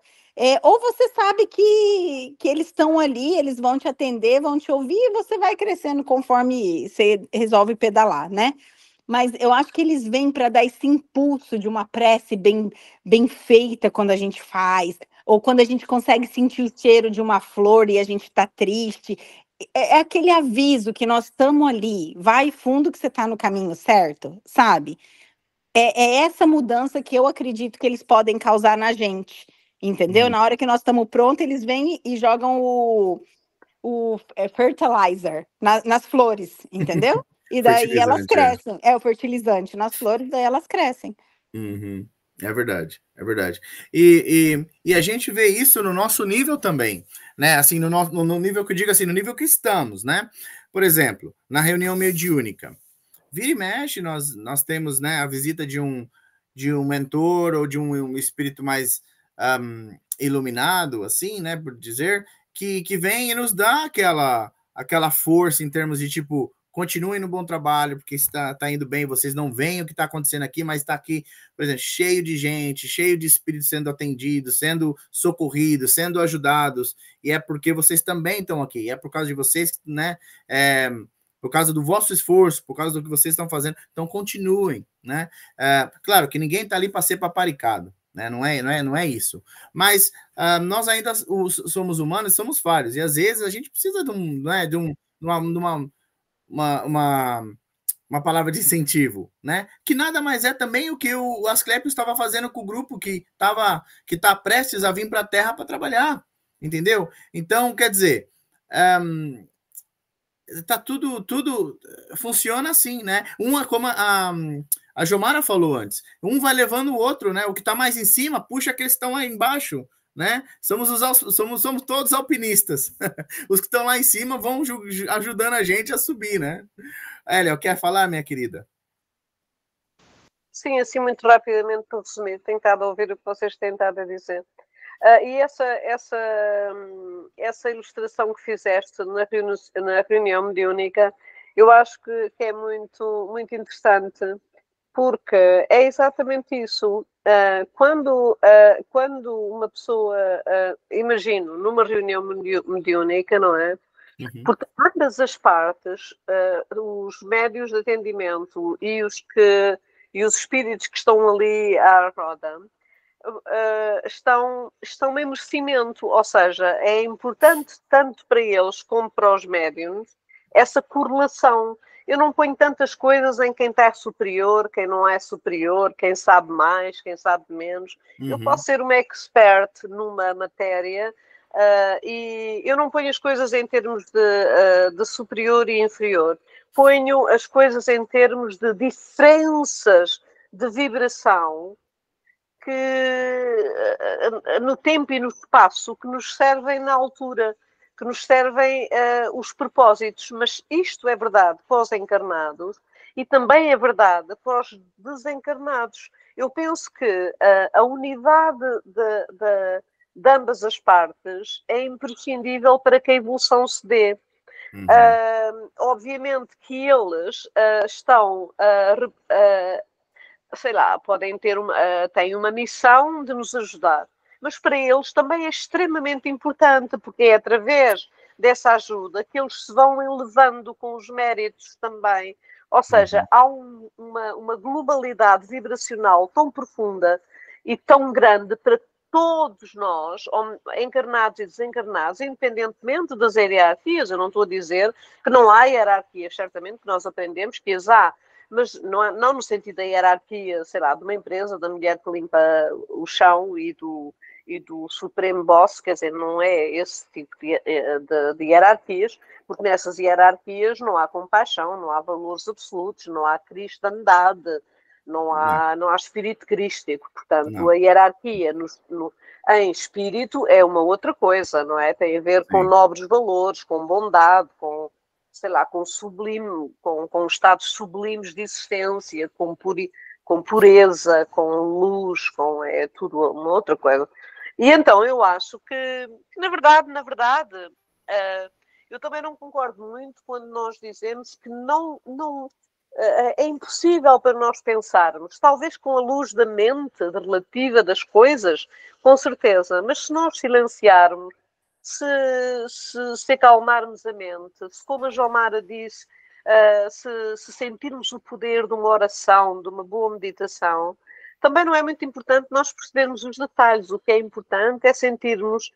Ou você sabe que eles estão ali, eles vão te atender, vão te ouvir, e você vai crescendo conforme você resolve pedalar, né? Mas eu acho que eles vêm para dar esse impulso de uma prece bem feita quando a gente faz, ou quando a gente consegue sentir o cheiro de uma flor e a gente está triste. É aquele aviso que nós estamos ali, vai fundo que você está no caminho certo, sabe? É essa mudança que eu acredito que eles podem causar na gente. Entendeu? Na hora que nós estamos prontos, eles vêm e jogam o fertilizer nas flores, entendeu? E daí elas crescem. É o fertilizante nas flores, daí elas crescem. Uhum. É verdade, é verdade. E a gente vê isso no nosso nível também, né? Assim, no nível que eu digo assim, no nível que estamos, né? Por exemplo, na reunião mediúnica, vira e mexe, nós temos, né, a visita de um mentor ou de um espírito mais iluminado, assim, né, por dizer, que vem e nos dá aquela força em termos de, tipo, continuem no bom trabalho, porque está indo bem, vocês não veem o que está acontecendo aqui, mas está aqui, por exemplo, cheio de gente, cheio de espíritos sendo atendidos, sendo socorridos, sendo ajudados, e é porque vocês também estão aqui, é por causa de vocês, né, por causa do vosso esforço, por causa do que vocês estão fazendo, então continuem, né? Claro que ninguém está ali para ser paparicado, né? Não é isso. Mas nós ainda somos humanos, somos falhos, e às vezes a gente precisa de uma palavra de incentivo, né? Que nada mais é também o que o Asclepios estava fazendo com o grupo que está prestes a vir para a Terra para trabalhar, entendeu? Então, quer dizer, tá tudo funciona assim, né? Como a Jomara falou antes, um vai levando o outro, né? O que está mais em cima puxa aqueles que estão lá embaixo, né? Somos todos alpinistas. Os que estão lá em cima vão ajudando a gente a subir, né? Hélia, quer falar, minha querida? Sim, assim muito rapidamente para resumir, tenho estado a ouvir o que vocês têm estado a dizer. E essa ilustração que fizeste na reunião mediúnica, eu acho que é muito, muito interessante, porque é exatamente isso. Quando uma pessoa, imagino, numa reunião mediúnica, não é? Uhum. Porque ambas as partes, os médios de atendimento e os espíritos que estão ali à roda, estão em merecimento, ou seja, é importante tanto para eles como para os médiums essa correlação. Eu não ponho tantas coisas em quem está superior, quem não é superior, quem sabe mais, quem sabe menos. Uhum. Eu posso ser uma expert numa matéria e eu não ponho as coisas em termos de superior e inferior. Ponho as coisas em termos de diferenças de vibração que no tempo e no espaço que nos servem na altura, que nos servem os propósitos, mas isto é verdade para os encarnados e também é verdade para os desencarnados. Eu penso que a unidade de ambas as partes é imprescindível para que a evolução se dê. Obviamente que eles estão sei lá, podem ter têm uma missão de nos ajudar, mas para eles também é extremamente importante, porque é através dessa ajuda que eles se vão elevando com os méritos também. Ou seja, há uma globalidade vibracional tão profunda e tão grande para todos nós, encarnados e desencarnados, independentemente das hierarquias. Eu não estou a dizer que não há hierarquias, certamente que nós aprendemos que as há, mas não no sentido da hierarquia, sei lá, de uma empresa, da mulher que limpa o chão e do supremo boss, quer dizer, não é esse tipo de hierarquias, porque nessas hierarquias não há compaixão, não há valores absolutos, não há cristandade, não há espírito crístico. Portanto, a hierarquia em espírito é uma outra coisa, não é? Tem a ver com nobres valores, com bondade, com, sei lá, com sublime, com estados sublimes de existência, com pureza, com luz, é tudo uma outra coisa. E então eu acho que na verdade, eu também não concordo muito quando nós dizemos que não é impossível para nós pensarmos, talvez com a luz da mente relativa das coisas, com certeza, mas se nós silenciarmos, se acalmarmos a mente, se, como a Jomara disse, se sentirmos o poder de uma oração, de uma boa meditação, também não é muito importante nós percebermos os detalhes. O que é importante é sentirmos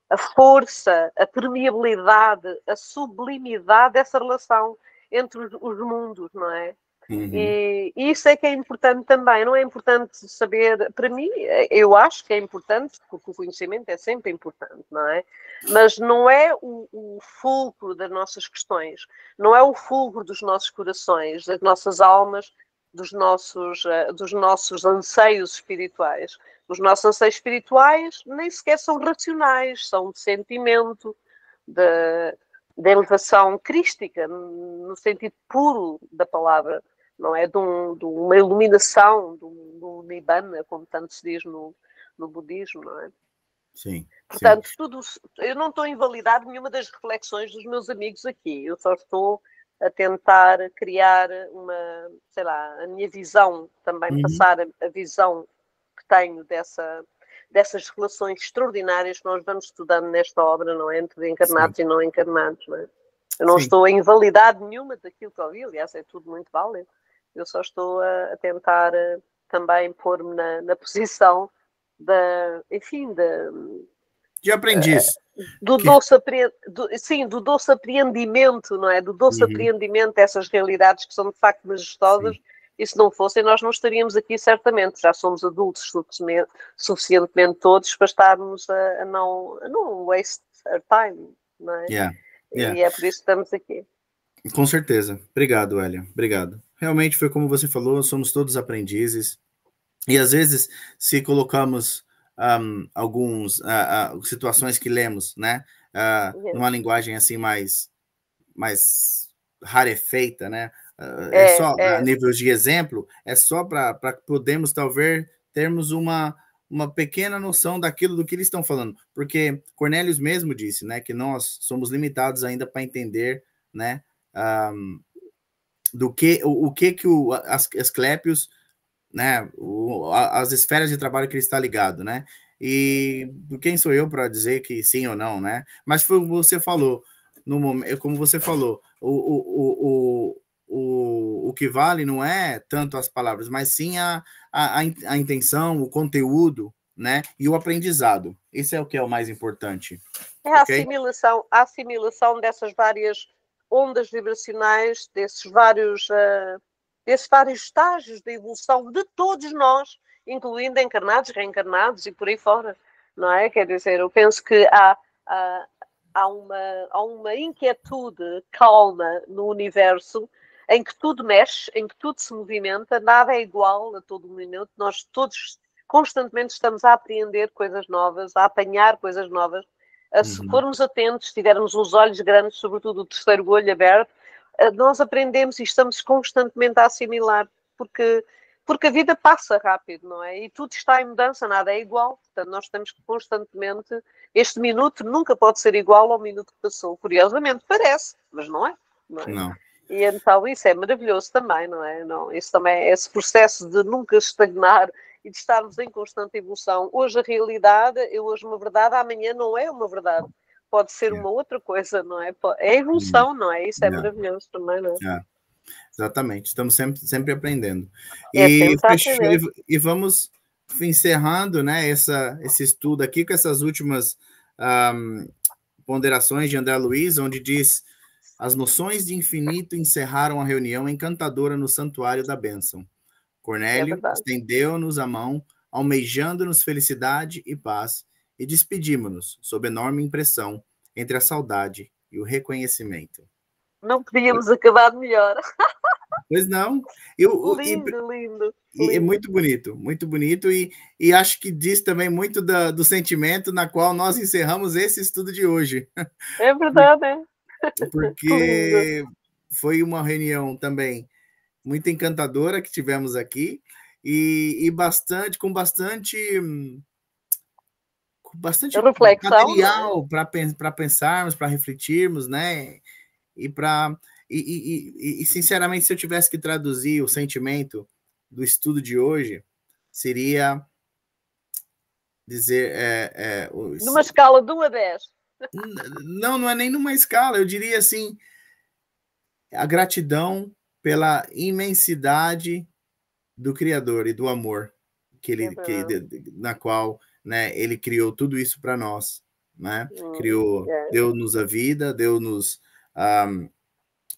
a força, a permeabilidade, a sublimidade dessa relação entre os mundos, não é? E isso é que é importante também. Não é importante saber, para mim, eu acho que é importante, porque o conhecimento é sempre importante, não é? Mas não é o fulcro das nossas questões, não é o fulcro dos nossos corações, das nossas almas, dos nossos anseios espirituais. Os nossos anseios espirituais nem sequer são racionais, são de sentimento, de elevação crística, no sentido puro da palavra, não é? De uma iluminação, de um nibbana, como tanto se diz no budismo, não é? Sim. Portanto, eu não estou a invalidar nenhuma das reflexões dos meus amigos aqui, eu só estou a tentar criar sei lá, a minha visão, também passar a visão que tenho dessas relações extraordinárias que nós vamos estudando nesta obra, não é? Entre encarnados e não encarnados, não é? Eu não estou a invalidar nenhuma daquilo que ouvi, aliás, é tudo muito válido. Eu só estou a tentar também pôr-me na posição de aprendiz. Do doce apreendimento, não é? Do doce apreendimento dessas realidades que são de facto majestosas. Sim. E se não fossem, nós não estaríamos aqui certamente. Já somos adultos suficientemente todos para estarmos a não waste our time, não é? E é por isso que estamos aqui. Com certeza. Obrigado, Elia. Obrigado. Realmente foi como você falou, somos todos aprendizes. E às vezes, se colocamos algumas situações que lemos, né, numa linguagem assim mais rarefeita, né, a nível de exemplo, é só para podermos talvez termos uma pequena noção do que eles estão falando, porque Cornélios mesmo disse, né, que nós somos limitados ainda para entender, né, o que Asclépios, né, as esferas de trabalho que ele está ligado, né, e quem sou eu para dizer que sim ou não, né, mas foi como você falou, o que vale não é tanto as palavras, mas sim a intenção, o conteúdo, né, e o aprendizado, isso é o que é o mais importante. É a assimilação dessas várias ondas vibracionais, desses vários estágios de evolução de todos nós, incluindo encarnados, reencarnados e por aí fora, não é? Quer dizer, eu penso que há uma inquietude calma no universo em que tudo mexe, em que tudo se movimenta, nada é igual a todo momento, nós todos constantemente estamos a apreender coisas novas, a apanhar coisas novas. Se formos atentos, se tivermos os olhos grandes, sobretudo o terceiro olho aberto, nós aprendemos e estamos constantemente a assimilar, porque a vida passa rápido, não é? E tudo está em mudança, nada é igual. Portanto, nós estamos constantemente... Este minuto nunca pode ser igual ao minuto que passou. Curiosamente, parece, mas não é. Não é? Não. E então isso é maravilhoso também, não é? Não, isso também, esse processo de nunca estagnar e de estarmos em constante evolução. Hoje a realidade é hoje uma verdade, amanhã não é uma verdade. Pode ser uma outra coisa, não é? É evolução, não é? Isso é maravilhoso também, não é? Exatamente, estamos sempre aprendendo. E vamos encerrando, né, esse estudo aqui com essas últimas ponderações de André Luiz, onde diz: as noções de infinito encerraram a reunião encantadora no santuário da bênção. Cornélio estendeu-nos a mão, almejando-nos felicidade e paz, e despedimos-nos, sob enorme impressão, entre a saudade e o reconhecimento. Não podíamos acabar melhor. Pois não. Lindo. É muito bonito, e acho que diz também muito do sentimento na qual nós encerramos esse estudo de hoje. É verdade, é. Porque foi uma reunião também muito encantadora que tivemos aqui, e com bastante reflexão, material para pensarmos, para refletirmos, né? E sinceramente, se eu tivesse que traduzir o sentimento do estudo de hoje, seria dizer... numa escala de 1 a 10. Não é nem numa escala, eu diria assim, a gratidão pela imensidade do Criador e do amor na qual, né, ele criou tudo isso para nós, né? Deu-nos a vida, deu-nos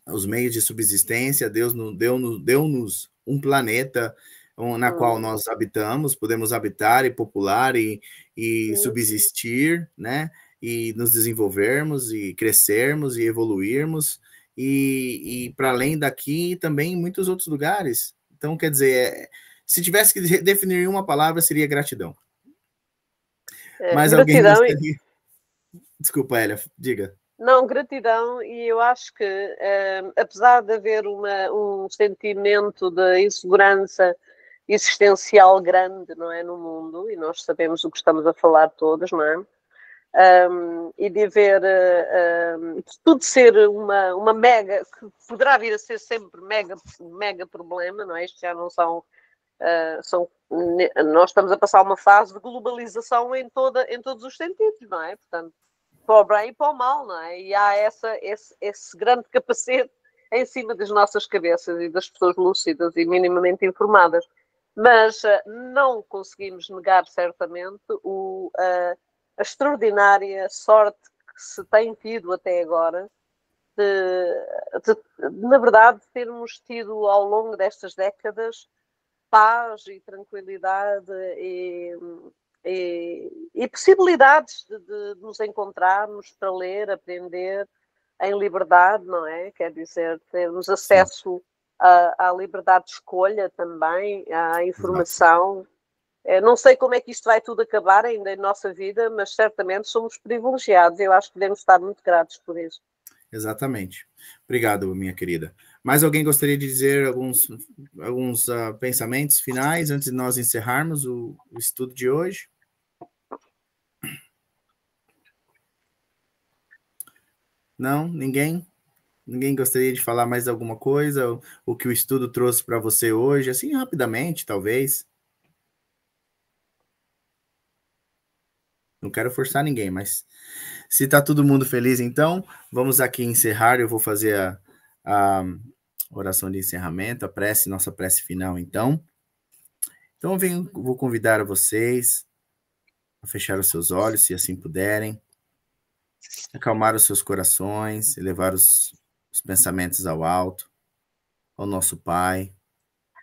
os meios de subsistência, deu-nos um planeta na qual nós habitamos, podemos habitar e popular e subsistir, né? E nos desenvolvermos e crescermos e evoluirmos, e para além daqui também em muitos outros lugares. Então, quer dizer, se tivesse que definir uma palavra, seria gratidão. Mas gratidão alguém gostaria... Desculpa, Hélia, diga. Não, gratidão, e eu acho que, apesar de haver um sentimento de insegurança existencial grande, não é, no mundo, e nós sabemos o que estamos a falar todos, não é? E de haver de tudo ser uma mega, que poderá vir a ser sempre mega problema, não é? Isto já não nós estamos a passar uma fase de globalização em todos os sentidos, não é? Portanto, para o bem e para o mal, não é? E há esse grande capacete em cima das nossas cabeças e das pessoas lúcidas e minimamente informadas. Mas não conseguimos negar certamente a extraordinária sorte que se tem tido até agora na verdade, termos tido ao longo destas décadas paz e tranquilidade e possibilidades de nos encontrarmos para ler, aprender em liberdade, não é? Quer dizer, termos acesso à liberdade de escolha também, à informação. Não sei como é que isto vai tudo acabar ainda em nossa vida, mas certamente somos privilegiados. Eu acho que devemos estar muito gratos por isso. Exatamente. Obrigado, minha querida. Mais alguém gostaria de dizer alguns pensamentos finais antes de nós encerrarmos o estudo de hoje? Não? Ninguém? Ninguém gostaria de falar mais alguma coisa? O que o estudo trouxe para você hoje? Assim, rapidamente, talvez. Não quero forçar ninguém, mas se está todo mundo feliz, então, vamos aqui encerrar. Eu vou fazer a oração de encerramento, nossa prece final, então. Então, vou convidar vocês a fechar os seus olhos, se assim puderem, acalmar os seus corações, elevar os pensamentos ao alto, ao nosso Pai,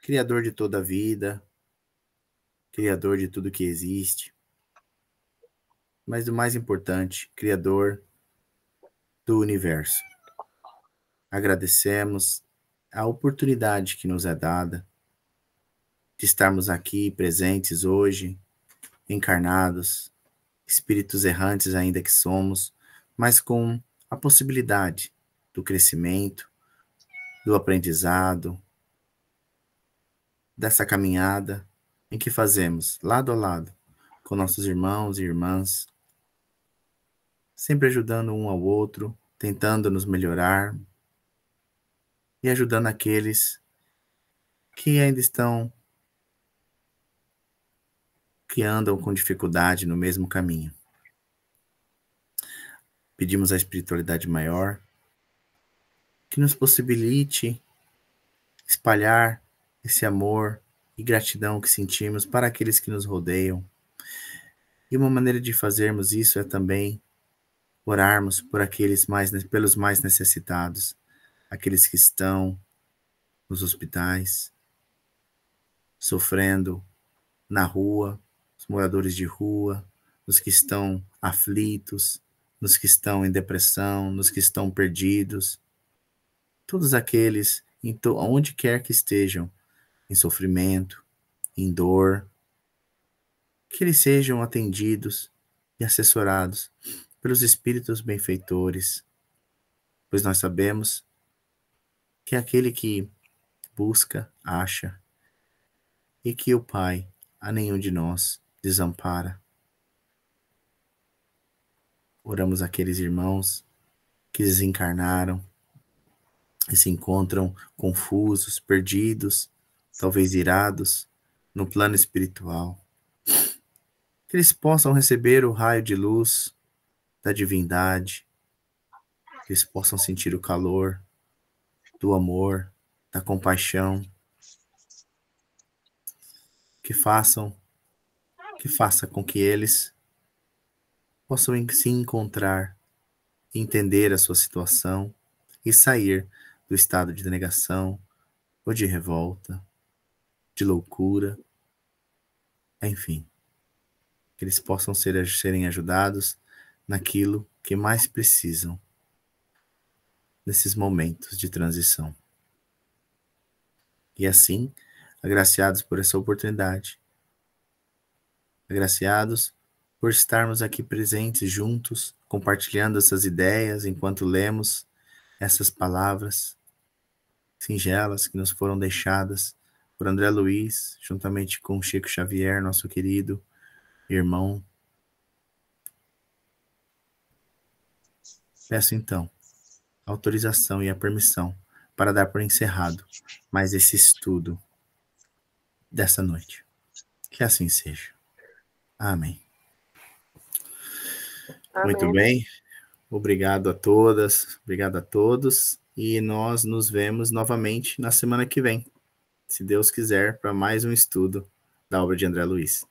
Criador de toda a vida, Criador de tudo que existe, mas o mais importante, Criador do universo. Agradecemos a oportunidade que nos é dada de estarmos aqui presentes hoje, encarnados, espíritos errantes ainda que somos, mas com a possibilidade do crescimento, do aprendizado, dessa caminhada em que fazemos lado a lado com nossos irmãos e irmãs, sempre ajudando um ao outro, tentando nos melhorar e ajudando aqueles que ainda estão, que andam com dificuldade no mesmo caminho. Pedimos à espiritualidade maior que nos possibilite espalhar esse amor e gratidão que sentimos para aqueles que nos rodeiam. E uma maneira de fazermos isso é também orarmos por pelos mais necessitados, aqueles que estão nos hospitais, sofrendo na rua, os moradores de rua, os que estão aflitos, nos que estão em depressão, nos que estão perdidos, todos aqueles, onde quer que estejam, em sofrimento, em dor, que eles sejam atendidos e assessorados pelos espíritos benfeitores, pois nós sabemos que aquele que busca, acha, e que o Pai a nenhum de nós desampara. Oramos aqueles irmãos que desencarnaram e se encontram confusos, perdidos, talvez irados, no plano espiritual. Que eles possam receber o raio de luz da divindade, que eles possam sentir o calor do amor, da compaixão, que faça com que eles possam se encontrar, entender a sua situação e sair do estado de negação ou de revolta, de loucura, enfim, que eles possam serem ajudados naquilo que mais precisam nesses momentos de transição. E assim, agraciados por essa oportunidade, agraciados por estarmos aqui presentes juntos, compartilhando essas ideias enquanto lemos essas palavras singelas que nos foram deixadas por André Luiz, juntamente com Chico Xavier, nosso querido irmão. Peço então a autorização e a permissão para dar por encerrado mais esse estudo dessa noite. Que assim seja. Amém. Amém. Muito bem. Obrigado a todas, obrigado a todos. E nós nos vemos novamente na semana que vem, se Deus quiser, para mais um estudo da obra de André Luiz.